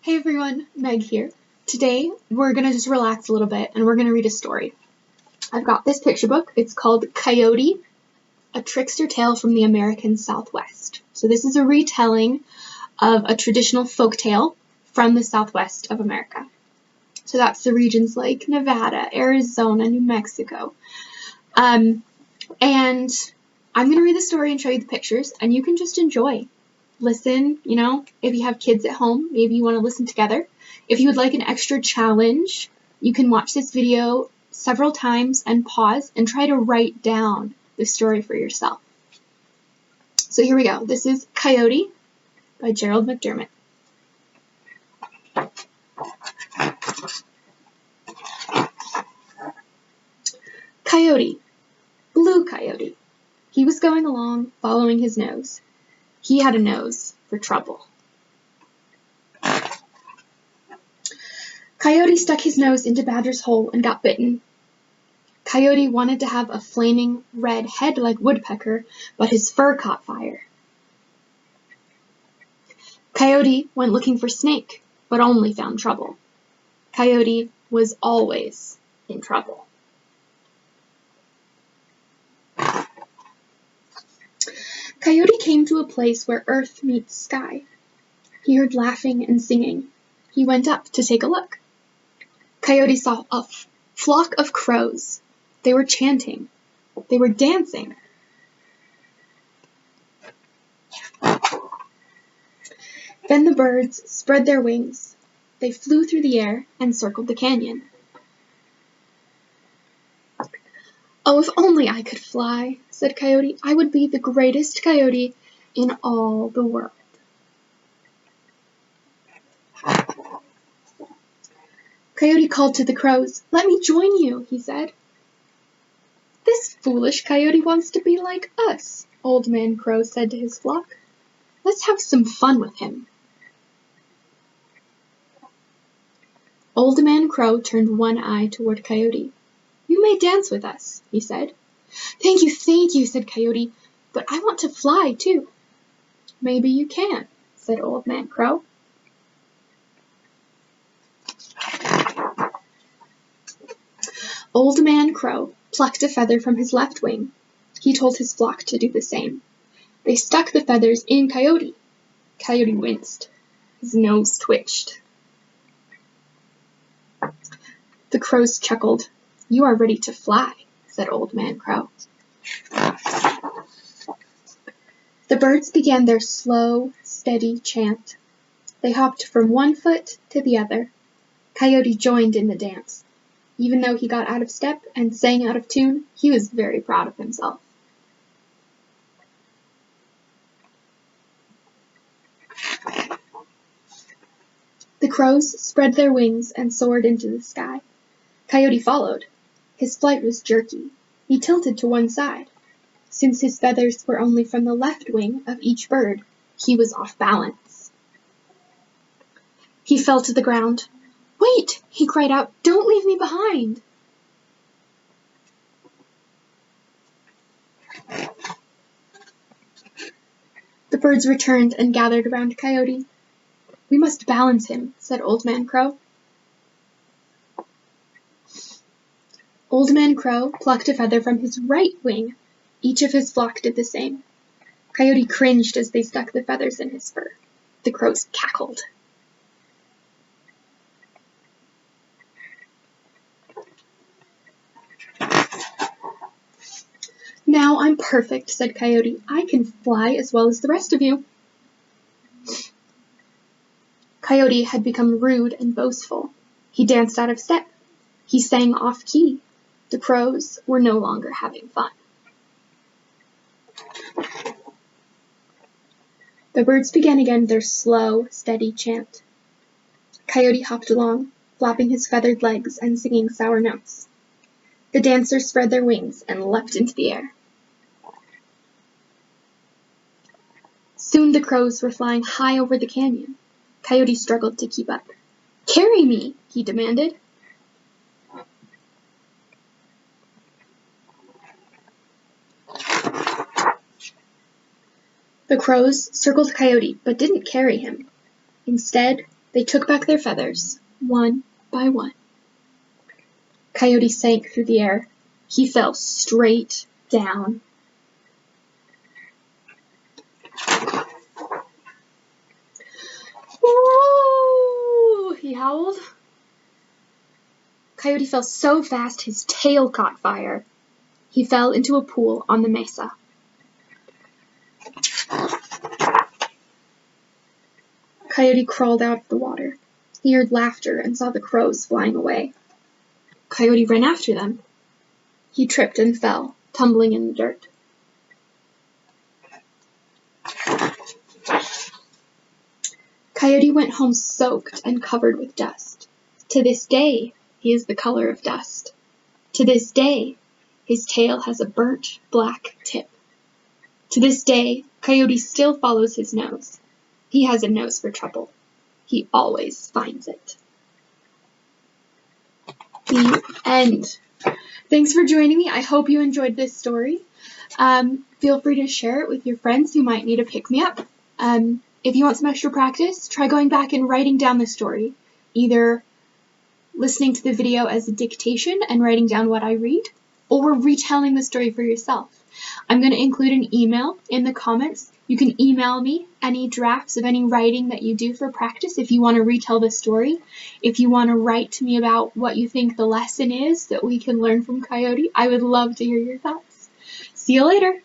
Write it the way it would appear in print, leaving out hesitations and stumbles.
Hey everyone, Meg here. Today we're going to just relax a little bit and we're going to read a story. I've got this picture book. It's called Coyote, a Trickster Tale from the American Southwest. So this is a retelling of a traditional folk tale from the Southwest of America. So that's the regions like Nevada, Arizona, New Mexico. And I'm going to read the story and show you the pictures and you can just enjoy. Listen, if you have kids at home, maybe you want to listen together. If you would like an extra challenge, you can watch this video several times and pause and try to write down the story for yourself. So here we go. This is Coyote by Gerald McDermott. Coyote, blue coyote. He was going along, following his nose. He had a nose for trouble. Coyote stuck his nose into Badger's hole and got bitten. Coyote wanted to have a flaming red head like Woodpecker, but his fur caught fire. Coyote went looking for Snake, but only found trouble. Coyote was always in trouble. Coyote came to a place where earth meets sky. He heard laughing and singing. He went up to take a look. Coyote saw a flock of crows. They were chanting. They were dancing. Then the birds spread their wings. They flew through the air and circled the canyon. "Oh, if only I could fly," said Coyote. "I would be the greatest coyote in all the world." Coyote called to the crows. "Let me join you," he said. "This foolish coyote wants to be like us," Old Man Crow said to his flock. "Let's have some fun with him." Old Man Crow turned one eye toward Coyote. "You may dance with us," he said. Thank you, said Coyote, "but I want to fly, too." "Maybe you can," said Old Man Crow. Old Man Crow plucked a feather from his left wing. He told his flock to do the same. They stuck the feathers in Coyote. Coyote winced. His nose twitched. The crows chuckled. "You are ready to fly," said Old Man Crow. The birds began their slow, steady chant. They hopped from one foot to the other. Coyote joined in the dance. Even though he got out of step and sang out of tune, he was very proud of himself. The crows spread their wings and soared into the sky. Coyote followed. His flight was jerky. He tilted to one side. Since his feathers were only from the left wing of each bird, he was off balance. He fell to the ground. "Wait!" he cried out. "Don't leave me behind!" The birds returned and gathered around Coyote. "We must balance him," said Old Man Crow. Old Man Crow plucked a feather from his right wing. Each of his flock did the same. Coyote cringed as they stuck the feathers in his fur. The crows cackled. "Now I'm perfect," said Coyote. "I can fly as well as the rest of you." Coyote had become rude and boastful. He danced out of step. He sang off key. The crows were no longer having fun. The birds began again their slow, steady chant. Coyote hopped along, flapping his feathered legs and singing sour notes. The dancers spread their wings and leapt into the air. Soon the crows were flying high over the canyon. Coyote struggled to keep up. "Carry me," he demanded. The crows circled Coyote but didn't carry him. Instead, They took back their feathers, one by one. Coyote sank through the air. He fell straight down. Ooh, he howled. Coyote fell so fast his tail caught fire. He fell into a pool on the mesa. Coyote crawled out of the water. He heard laughter and saw the crows flying away. Coyote ran after them. He tripped and fell, tumbling in the dirt. Coyote went home soaked and covered with dust. To this day, he is the color of dust. To this day, his tail has a burnt black tip. To this day, Coyote still follows his nose. He has a nose for trouble. He always finds it. The end. Thanks for joining me. I hope you enjoyed this story. Feel free to share it with your friends who might need a pick-me-up. If you want some extra practice, try going back and writing down the story. Either listening to the video as a dictation and writing down what I read, or retelling the story for yourself. I'm going to include an email in the comments. You can email me any drafts of any writing that you do for practice if you want to retell the story. If you want to write to me about what you think the lesson is that we can learn from Coyote, I would love to hear your thoughts. See you later.